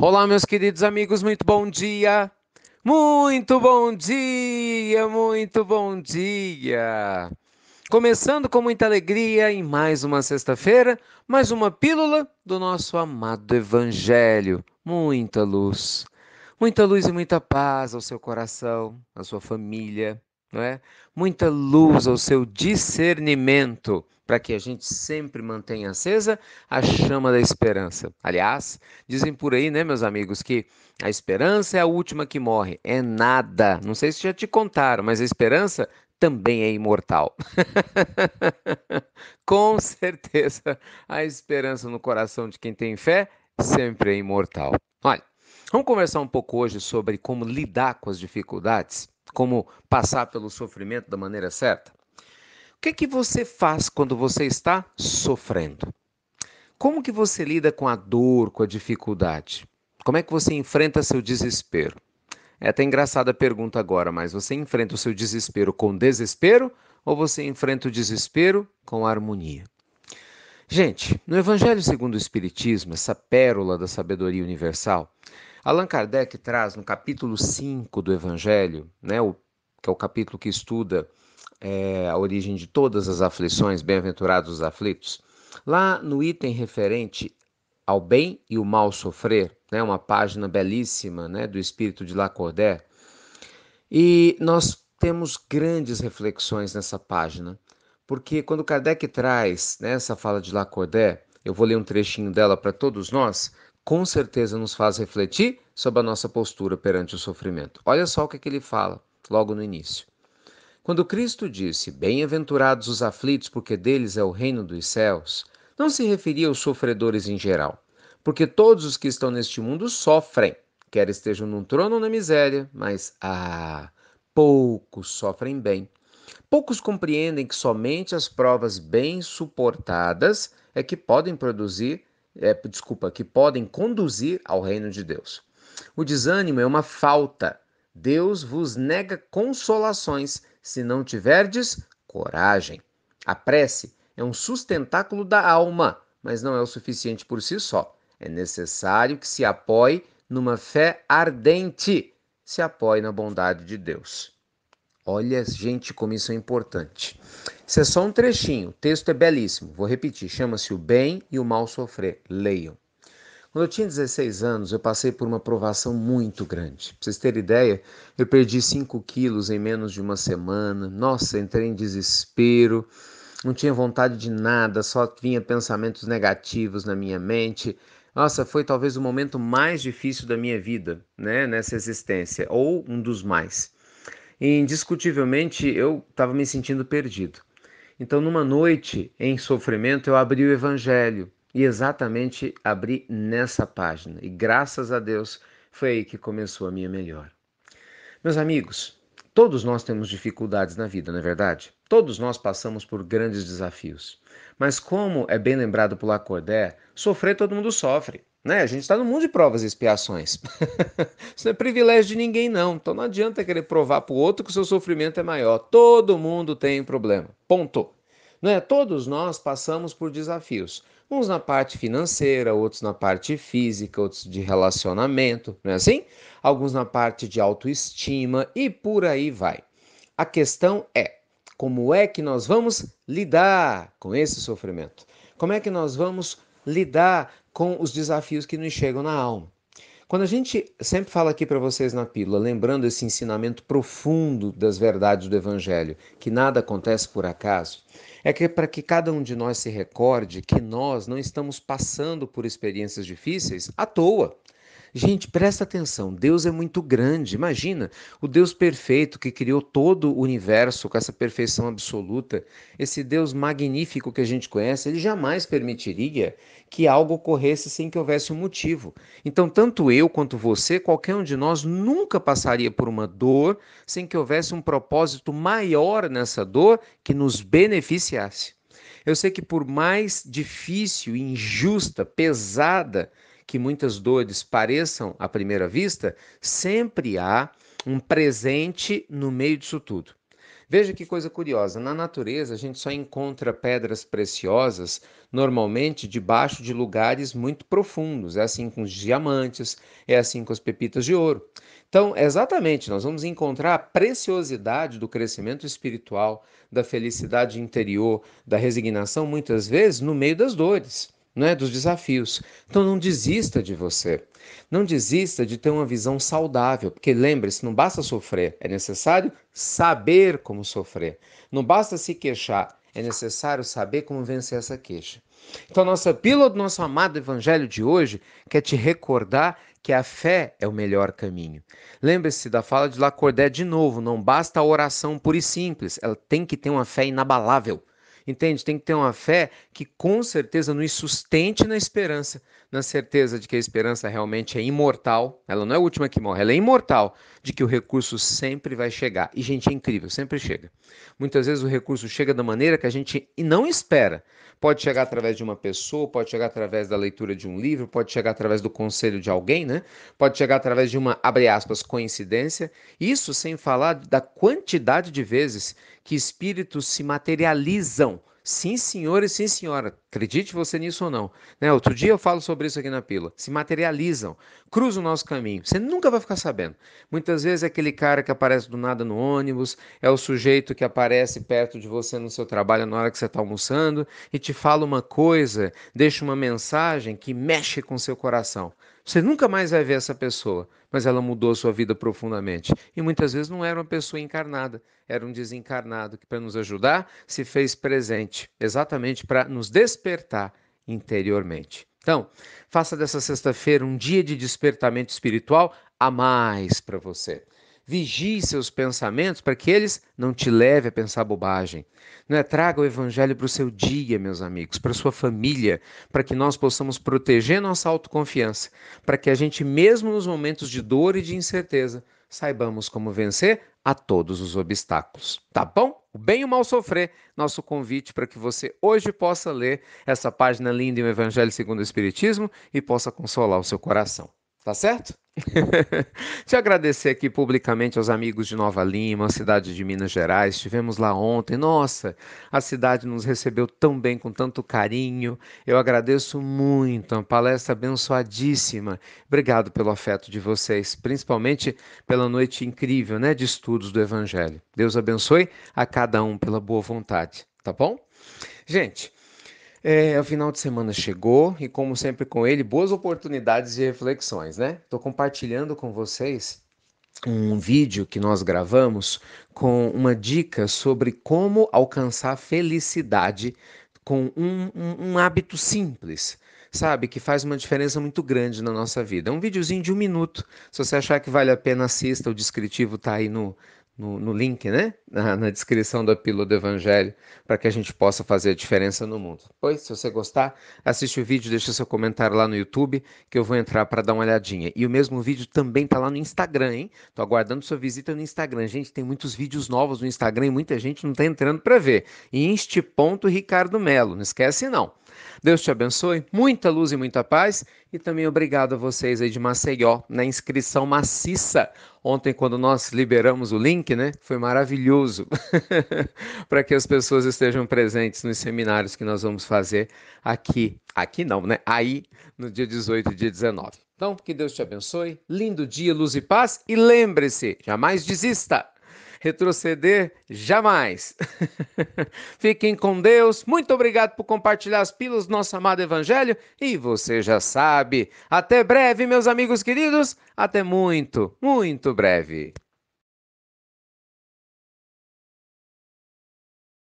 Olá, meus queridos amigos, muito bom dia! Muito bom dia, muito bom dia! Começando com muita alegria em mais uma sexta-feira, mais uma pílula do nosso amado Evangelho. Muita luz e muita paz ao seu coração, à sua família, não é? Muita luz ao seu discernimento, para que a gente sempre mantenha acesa a chama da esperança. Aliás, dizem por aí, né, meus amigos, que a esperança é a última que morre. É nada. Não sei se já te contaram, mas a esperança também é imortal. Com certeza, a esperança no coração de quem tem fé sempre é imortal. Olha, vamos conversar um pouco hoje sobre como lidar com as dificuldades, como passar pelo sofrimento da maneira certa. O que é que você faz quando você está sofrendo? Como que você lida com a dor, com a dificuldade? Como é que você enfrenta seu desespero? É até engraçada a pergunta agora, mas você enfrenta o seu desespero com desespero ou você enfrenta o desespero com harmonia? Gente, no Evangelho segundo o Espiritismo, essa pérola da sabedoria universal, Allan Kardec traz no capítulo 5 do Evangelho, que é o capítulo que estuda a origem de todas as aflições, bem-aventurados os aflitos. Lá no item referente ao bem e o mal sofrer, uma página belíssima, do Espírito de Lacordaire, e nós temos grandes reflexões nessa página, porque quando Kardec traz, essa fala de Lacordaire, eu vou ler um trechinho dela para todos nós, com certeza nos faz refletir sobre a nossa postura perante o sofrimento. Olha só o que ele fala logo no início. Quando Cristo disse: "Bem-aventurados os aflitos, porque deles é o reino dos céus", não se referia aos sofredores em geral, porque todos os que estão neste mundo sofrem, quer estejam num trono ou na miséria, mas poucos sofrem bem. Poucos compreendem que somente as provas bem suportadas é que podem que podem conduzir ao reino de Deus. O desânimo é uma falta. Deus vos nega consolações se não tiverdes coragem. A prece é um sustentáculo da alma, mas não é o suficiente por si só. É necessário que se apoie numa fé ardente, se apoie na bondade de Deus. Olha, gente, como isso é importante. Isso é só um trechinho, o texto é belíssimo. Vou repetir, chama-se O Bem e o Mal Sofrer. Leiam. Quando eu tinha 16 anos, eu passei por uma provação muito grande. Pra vocês terem ideia, eu perdi 5 quilos em menos de uma semana. Nossa, entrei em desespero, não tinha vontade de nada, só vinha pensamentos negativos na minha mente. Nossa, foi talvez o momento mais difícil da minha vida, nessa existência, ou um dos mais. E, indiscutivelmente, eu estava me sentindo perdido. Então, numa noite em sofrimento, eu abri o Evangelho e exatamente abri nessa página. E graças a Deus foi aí que começou a minha melhora. Meus amigos, todos nós temos dificuldades na vida, não é verdade? Todos nós passamos por grandes desafios. Mas como é bem lembrado por Lacordaire, sofrer todo mundo sofre. A gente está no mundo de provas e expiações. Isso não é privilégio de ninguém, não. Então não adianta querer provar para o outro que o seu sofrimento é maior. Todo mundo tem problema. Ponto. Todos nós passamos por desafios. Uns na parte financeira, outros na parte física, outros de relacionamento, não é assim? Alguns na parte de autoestima e por aí vai. A questão é: como é que nós vamos lidar com esse sofrimento? Como é que nós vamos lidar com os desafios que nos chegam na alma? Quando a gente sempre fala aqui para vocês na pílula, lembrando esse ensinamento profundo das verdades do Evangelho, que nada acontece por acaso, é que para que cada um de nós se recorde que nós não estamos passando por experiências difíceis à toa. Gente, presta atenção, Deus é muito grande. Imagina, o Deus perfeito que criou todo o universo com essa perfeição absoluta, esse Deus magnífico que a gente conhece, ele jamais permitiria que algo ocorresse sem que houvesse um motivo. Então, tanto eu quanto você, qualquer um de nós nunca passaria por uma dor sem que houvesse um propósito maior nessa dor que nos beneficiasse. Eu sei que por mais difícil, injusta, pesada que muitas dores pareçam à primeira vista, sempre há um presente no meio disso tudo. Veja que coisa curiosa, na natureza a gente só encontra pedras preciosas normalmente debaixo de lugares muito profundos. É assim com os diamantes, é assim com as pepitas de ouro. Então, exatamente, nós vamos encontrar a preciosidade do crescimento espiritual, da felicidade interior, da resignação, muitas vezes no meio das dores, né, dos desafios. Então, não desista de você. Não desista de ter uma visão saudável, porque lembre-se, não basta sofrer, é necessário saber como sofrer. Não basta se queixar, é necessário saber como vencer essa queixa. Então, a nossa pílula do nosso amado evangelho de hoje quer te recordar que a fé é o melhor caminho. Lembre-se da fala de Lacordaire de novo, não basta a oração pura e simples, ela tem que ter uma fé inabalável. Entende? Tem que ter uma fé que com certeza nos sustente na esperança, na certeza de que a esperança realmente é imortal, ela não é a última que morre, ela é imortal, de que o recurso sempre vai chegar. E, gente, é incrível, sempre chega. Muitas vezes o recurso chega da maneira que a gente não espera. Pode chegar através de uma pessoa, pode chegar através da leitura de um livro, pode chegar através do conselho de alguém, né? Pode chegar através de uma, abre aspas, coincidência. Isso sem falar da quantidade de vezes que espíritos se materializam. Sim, senhor e sim, senhora. Acredite você nisso ou não. Né? Outro dia eu falo sobre isso aqui na pílula. Se materializam, cruzam o nosso caminho. Você nunca vai ficar sabendo. Muitas vezes é aquele cara que aparece do nada no ônibus, é o sujeito que aparece perto de você no seu trabalho na hora que você está almoçando e te fala uma coisa, deixa uma mensagem que mexe com seu coração. Você nunca mais vai ver essa pessoa, mas ela mudou a sua vida profundamente. E muitas vezes não era uma pessoa encarnada, era um desencarnado que, para nos ajudar, se fez presente, exatamente para nos despertar interiormente. Então, faça dessa sexta-feira um dia de despertamento espiritual a mais para você. Vigie seus pensamentos para que eles não te levem a pensar bobagem. Não é? Traga o evangelho para o seu dia, meus amigos, para a sua família, para que nós possamos proteger nossa autoconfiança, para que a gente, mesmo nos momentos de dor e de incerteza, saibamos como vencer a todos os obstáculos. Tá bom? O bem e o mal sofrer, nosso convite para que você hoje possa ler essa página linda em O Evangelho segundo o Espiritismo e possa consolar o seu coração. Tá certo? Te agradecer aqui publicamente aos amigos de Nova Lima, cidade de Minas Gerais. Estivemos lá ontem. Nossa, a cidade nos recebeu tão bem, com tanto carinho. Eu agradeço muito, uma palestra abençoadíssima. Obrigado pelo afeto de vocês, principalmente pela noite incrível, né, de estudos do Evangelho. Deus abençoe a cada um pela boa vontade, tá bom? Gente, o final de semana chegou e, como sempre com ele, boas oportunidades de reflexões, né? Estou compartilhando com vocês um vídeo que nós gravamos com uma dica sobre como alcançar felicidade com um hábito simples, sabe? Que faz uma diferença muito grande na nossa vida. É um videozinho de 1 minuto. Se você achar que vale a pena, assista. O descritivo está aí no link, né? Na descrição da Pílula do Evangelho, para que a gente possa fazer a diferença no mundo. Pois, se você gostar, assiste o vídeo, deixa seu comentário lá no YouTube, que eu vou entrar para dar uma olhadinha. E o mesmo vídeo também está lá no Instagram, hein? Tô aguardando sua visita no Instagram. Gente, tem muitos vídeos novos no Instagram e muita gente não está entrando para ver. Inste.Ricardo Melo, não esquece não. Deus te abençoe, muita luz e muita paz, e também obrigado a vocês aí de Maceió, na inscrição maciça. Ontem, quando nós liberamos o link, né, foi maravilhoso, para que as pessoas estejam presentes nos seminários que nós vamos fazer aqui não, né, aí, no dia 18 e dia 19. Então, que Deus te abençoe, lindo dia, luz e paz, e lembre-se, jamais desista. Retroceder jamais. Fiquem com Deus. Muito obrigado por compartilhar as pílulas do nosso amado Evangelho. E você já sabe. Até breve, meus amigos queridos. Até muito, muito breve.